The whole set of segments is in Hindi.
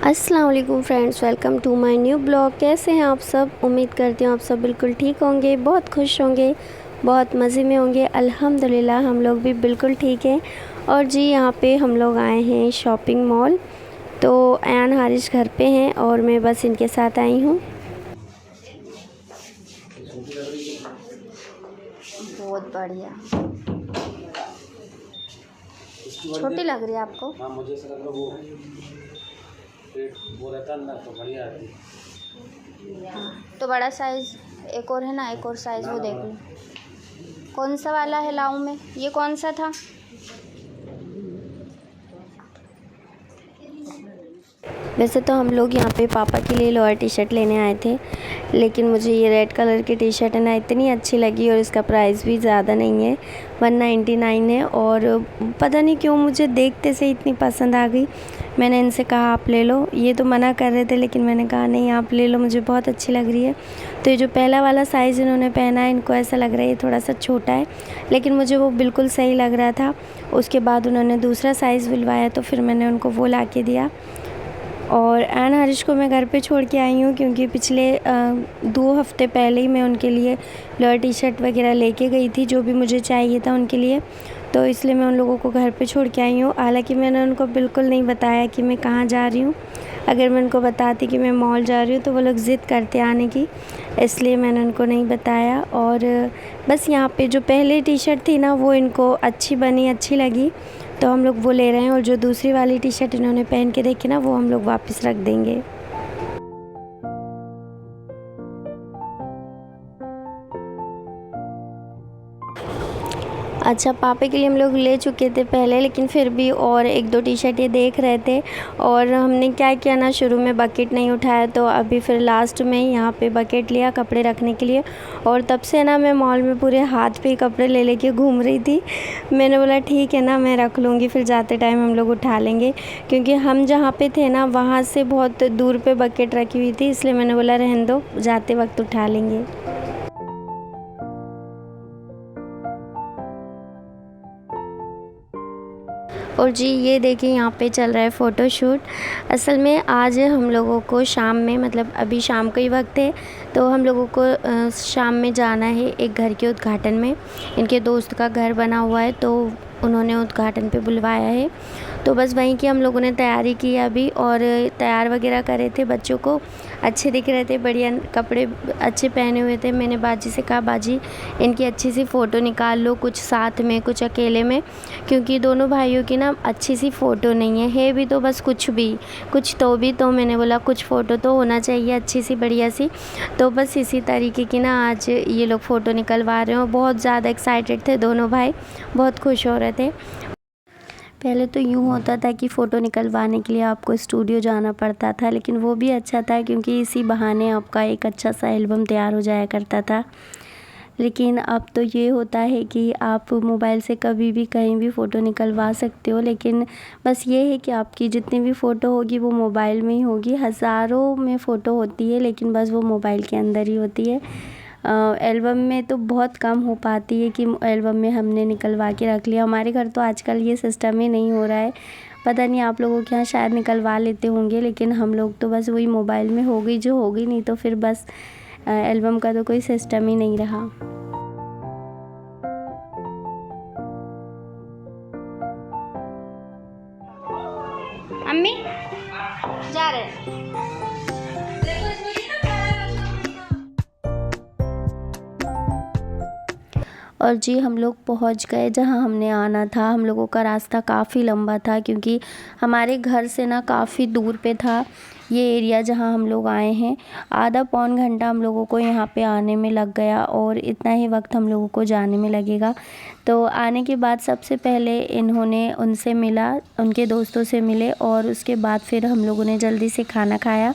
अस्सलाम वालेकुम friends, welcome to my new blog. कैसे हैं आप सब? उम्मीद करती हूँ आप सब बिल्कुल ठीक होंगे, बहुत खुश होंगे, बहुत मज़े में होंगे। अल्हम्दुलिल्लाह हम लोग भी बिल्कुल ठीक हैं। और जी यहाँ पे हम लोग आए हैं शॉपिंग मॉल। तो अयान हारिश घर पे हैं और मैं बस इनके साथ आई हूँ। बहुत बढ़िया। छोटी लग रही है आपको? हाँ, मुझे ऐसा लग रहा वो पेट वो रहता है ना, तो बढ़िया आती है। हाँ, तो बड़ा साइज़ एक और है ना, एक और साइज़ वो देख लो। कौन सा वाला है लाऊं मैं? ये कौन सा था? वैसे तो हम लोग यहाँ पे पापा के लिए लोअर टी शर्ट लेने आए थे, लेकिन मुझे ये रेड कलर की टी शर्ट है ना इतनी अच्छी लगी और इसका प्राइस भी ज़्यादा नहीं है, 199 है। और पता नहीं क्यों मुझे देखते से इतनी पसंद आ गई। मैंने इनसे कहा आप ले लो, ये तो मना कर रहे थे लेकिन मैंने कहा नहीं आप ले लो, मुझे बहुत अच्छी लग रही है। तो ये जो पहला वाला साइज़ इन्होंने पहना है, इनको ऐसा लग रहा है ये थोड़ा सा छोटा है, लेकिन मुझे वो बिल्कुल सही लग रहा था। उसके बाद उन्होंने दूसरा साइज़ बुलवाया तो फिर मैंने उनको वो ला के दिया। और अयान हारिश को मैं घर पे छोड़ के आई हूँ क्योंकि पिछले 2 हफ़्ते पहले ही मैं उनके लिए लोअर टी शर्ट वगैरह लेके गई थी, जो भी मुझे चाहिए था उनके लिए। तो इसलिए मैं उन लोगों को घर पे छोड़ के आई हूँ। हालांकि मैंने उनको बिल्कुल नहीं बताया कि मैं कहाँ जा रही हूँ। अगर मैं उनको बताती कि मैं मॉल जा रही हूँ तो वो लोग ज़िद करते आने की, इसलिए मैंने उनको नहीं बताया। और बस यहाँ पे जो पहले टी शर्ट थी ना वो इनको अच्छी बनी, अच्छी लगी, तो हम लोग वो ले रहे हैं। और जो दूसरी वाली टी शर्ट इन्होंने पहन के देखी ना वो हम लोग वापस रख देंगे। अच्छा, पापा के लिए हम लोग ले चुके थे पहले, लेकिन फिर भी और 1-2 टी शर्ट ये देख रहे थे। और हमने क्या किया ना, शुरू में बकेट नहीं उठाया, तो अभी फिर लास्ट में यहाँ पे बकेट लिया कपड़े रखने के लिए। और तब से ना मैं मॉल में पूरे हाथ पे कपड़े ले लेके घूम रही थी। मैंने बोला ठीक है ना, मैं रख लूँगी, फिर जाते टाइम हम लोग उठा लेंगे, क्योंकि हम जहाँ पे थे ना वहाँ से बहुत दूर पे बकेट रखी हुई थी, इसलिए मैंने बोला रहने दो, जाते वक्त उठा लेंगे। और जी ये देखिए यहाँ पे चल रहा है फ़ोटोशूट। असल में आज हम लोगों को शाम में, मतलब अभी शाम का ही वक्त है, तो हम लोगों को शाम में जाना है एक घर के उद्घाटन में। इनके दोस्त का घर बना हुआ है तो उन्होंने उद्घाटन पे बुलवाया है। तो बस वहीं की हम लोगों ने तैयारी की अभी, और तैयार वगैरह करे थे। बच्चों को अच्छे दिख रहे थे, बढ़िया कपड़े अच्छे पहने हुए थे। मैंने बाजी से कहा बाजी इनकी अच्छी सी फ़ोटो निकाल लो, कुछ साथ में कुछ अकेले में, क्योंकि दोनों भाइयों की ना अच्छी सी फ़ोटो नहीं है भी तो बस कुछ भी कुछ तो भी, तो मैंने बोला कुछ फ़ोटो तो होना चाहिए अच्छी सी बढ़िया सी। तो बस इसी तरीके की ना आज ये लोग फ़ोटो निकलवा रहे हैं और बहुत ज़्यादा एक्साइटेड थे दोनों भाई, बहुत खुश हो रहे थे। पहले तो यूँ होता था कि फ़ोटो निकलवाने के लिए आपको स्टूडियो जाना पड़ता था, लेकिन वो भी अच्छा था क्योंकि इसी बहाने आपका एक अच्छा सा एल्बम तैयार हो जाया करता था। लेकिन अब तो ये होता है कि आप मोबाइल से कभी भी कहीं भी फ़ोटो निकलवा सकते हो, लेकिन बस ये है कि आपकी जितनी भी फ़ोटो होगी वो मोबाइल में ही होगी। हज़ारों में फ़ोटो होती है लेकिन बस वो मोबाइल के अंदर ही होती है। एल्बम में तो बहुत कम हो पाती है कि एल्बम में हमने निकलवा के रख लिया। हमारे घर तो आजकल ये सिस्टम ही नहीं हो रहा है। पता नहीं आप लोगों के यहाँ शायद निकलवा लेते होंगे, लेकिन हम लोग तो बस वही मोबाइल में हो गई जो हो गई, नहीं तो फिर बस एल्बम का तो कोई सिस्टम ही नहीं रहा। अम्मी जा रहे हैं। और जी हम लोग पहुंच गए जहां हमने आना था। हम लोगों का रास्ता काफ़ी लंबा था क्योंकि हमारे घर से ना काफ़ी दूर पे था ये एरिया जहां हम लोग आए हैं। आधा पौन घंटा हम लोगों को यहाँ पे आने में लग गया और इतना ही वक्त हम लोगों को जाने में लगेगा। तो आने के बाद सबसे पहले इन्होंने उनसे मिला, उनके दोस्तों से मिले, और उसके बाद फिर हम लोगों ने जल्दी से खाना खाया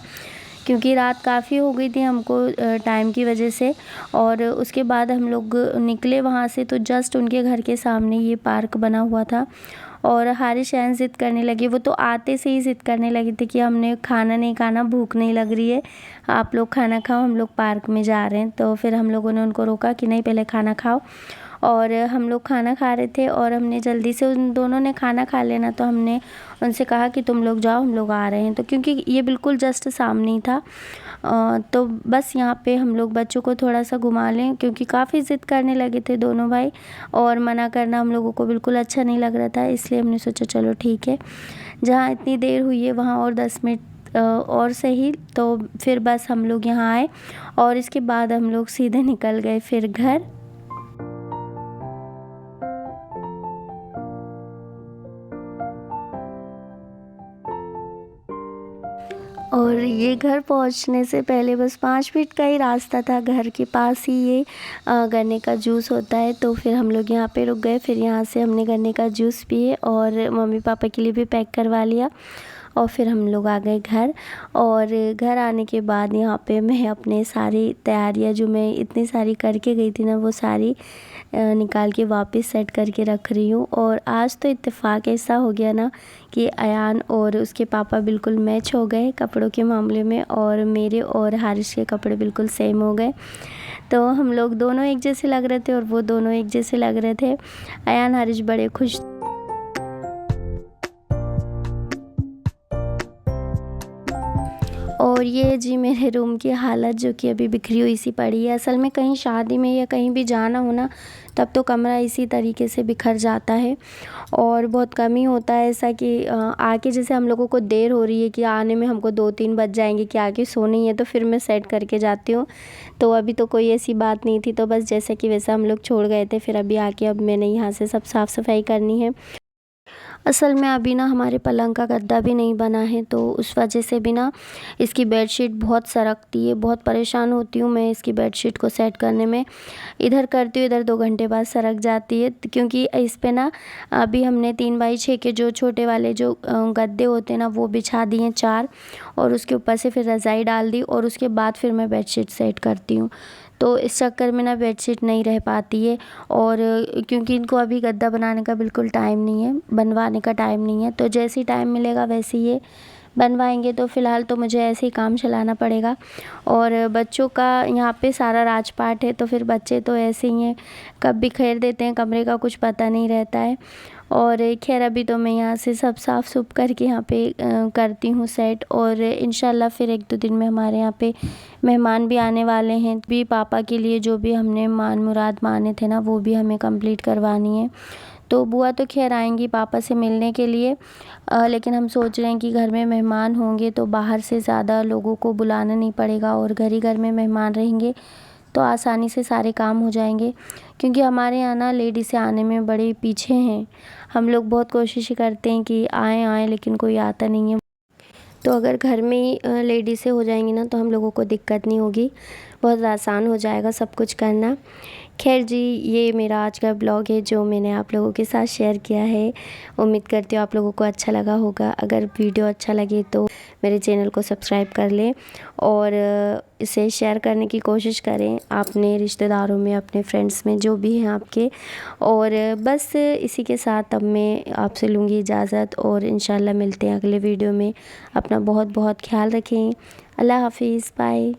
क्योंकि रात काफ़ी हो गई थी हमको टाइम की वजह से। और उसके बाद हम लोग निकले वहाँ से, तो जस्ट उनके घर के सामने ये पार्क बना हुआ था और हारिश ऐन ज़िद करने लगे। वो तो आते से ही ज़िद करने लगे थे कि हमने खाना नहीं खाना, भूख नहीं लग रही है, आप लोग खाना खाओ, हम लोग पार्क में जा रहे हैं। तो फिर हम लोगों ने उनको रोका कि नहीं पहले खाना खाओ। और हम लोग खाना खा रहे थे और हमने जल्दी से उन दोनों ने खाना खा लेना, तो हमने उनसे कहा कि तुम लोग जाओ, हम लोग आ रहे हैं। तो क्योंकि ये बिल्कुल जस्ट सामने ही था, तो बस यहाँ पे हम लोग बच्चों को थोड़ा सा घुमा लें, क्योंकि काफ़ी ज़िद करने लगे थे दोनों भाई और मना करना हम लोगों को बिल्कुल अच्छा नहीं लग रहा था। इसलिए हमने सोचा चलो ठीक है, जहाँ इतनी देर हुई है वहाँ और 10 मिनट और सही। तो फिर बस हम लोग यहाँ आए और इसके बाद हम लोग सीधे निकल गए फिर घर। और ये घर पहुंचने से पहले बस 5 मिनट का ही रास्ता था, घर के पास ही ये गन्ने का जूस होता है। तो फिर हम लोग यहाँ पे रुक गए, फिर यहाँ से हमने गन्ने का जूस पिए और मम्मी पापा के लिए भी पैक करवा लिया और फिर हम लोग आ गए घर। और घर आने के बाद यहाँ पे मैं अपने सारी तैयारियाँ जो मैं इतनी सारी करके गई थी ना, वो सारी निकाल के वापस सेट करके रख रही हूँ। और आज तो इत्तेफाक ऐसा हो गया ना कि अयान और उसके पापा बिल्कुल मैच हो गए कपड़ों के मामले में, और मेरे और हारिश के कपड़े बिल्कुल सेम हो गए। तो हम लोग दोनों एक जैसे लग रहे थे और वो दोनों एक जैसे लग रहे थे। अयान हारिश बड़े खुश। और ये जी मेरे रूम की हालत, जो कि अभी बिखरी हुई सी पड़ी है। असल में कहीं शादी में या कहीं भी जाना हो ना, तब तो कमरा इसी तरीके से बिखर जाता है और बहुत कम ही होता है ऐसा कि आके जैसे हम लोगों को देर हो रही है कि आने में हमको 2-3 बज जाएंगे कि आके सोना ही है, तो फिर मैं सेट करके जाती हूँ। तो अभी तो कोई ऐसी बात नहीं थी, तो बस जैसे कि वैसा हम लोग छोड़ गए थे। फिर अभी आके अब मैंने यहाँ से सब साफ़ सफाई करनी है। असल में अभी ना हमारे पलंग का गद्दा भी नहीं बना है, तो उस वजह से भी ना इसकी बेडशीट बहुत सरकती है। बहुत परेशान होती हूँ मैं इसकी बेडशीट को सेट करने में। इधर करती हूँ, इधर 2 घंटे बाद सरक जाती है, क्योंकि इस पे ना अभी हमने 3x6 के जो छोटे वाले जो गद्दे होते हैं ना, वो बिछा दिए 4, और उसके ऊपर से फिर रज़ाई डाल दी और उसके बाद फिर मैं बेडशीट सेट करती हूँ। तो इस चक्कर में ना बेडशीट नहीं रह पाती है। और क्योंकि इनको अभी गद्दा बनाने का बिल्कुल टाइम नहीं है, बनवाने का टाइम नहीं है, तो जैसे ही टाइम मिलेगा वैसे ये बनवाएंगे। तो फ़िलहाल तो मुझे ऐसे ही काम चलाना पड़ेगा। और बच्चों का यहाँ पे सारा राजपाट है, तो फिर बच्चे तो ऐसे ही हैं, कब बिखेर देते हैं कमरे का कुछ पता नहीं रहता है। और खैर अभी तो मैं यहाँ से सब साफ़ सुफ करके यहाँ पे करती हूँ सेट। और इंशाल्लाह फिर 1-2 दिन में हमारे यहाँ पे मेहमान भी आने वाले हैं, भी पापा के लिए जो भी हमने मान मुराद माने थे ना, वो भी हमें कंप्लीट करवानी है। तो बुआ तो खैर आएंगी पापा से मिलने के लिए, लेकिन हम सोच रहे हैं कि घर में मेहमान होंगे तो बाहर से ज़्यादा लोगों को बुलाना नहीं पड़ेगा और घर ही घर में मेहमान रहेंगे तो आसानी से सारे काम हो जाएंगे। क्योंकि हमारे यहाँ ना लेडीज़ से आने में बड़े पीछे हैं। हम लोग बहुत कोशिश करते हैं कि आएँ आएँ, लेकिन कोई आता नहीं है। तो अगर घर में ही लेडीज़ें हो जाएंगी ना, तो हम लोगों को दिक्कत नहीं होगी, बहुत आसान हो जाएगा सब कुछ करना। खैर जी, ये मेरा आज का ब्लॉग है जो मैंने आप लोगों के साथ शेयर किया है। उम्मीद करती हूँ आप लोगों को अच्छा लगा होगा। अगर वीडियो अच्छा लगे तो मेरे चैनल को सब्सक्राइब कर लें और इसे शेयर करने की कोशिश करें अपने रिश्तेदारों में, अपने फ्रेंड्स में, जो भी हैं आपके। और बस इसी के साथ अब मैं आपसे लूँगी इजाज़त और इंशाल्लाह मिलते हैं अगले वीडियो में। अपना बहुत बहुत ख्याल रखें। अल्लाह हाफिज़, बाय।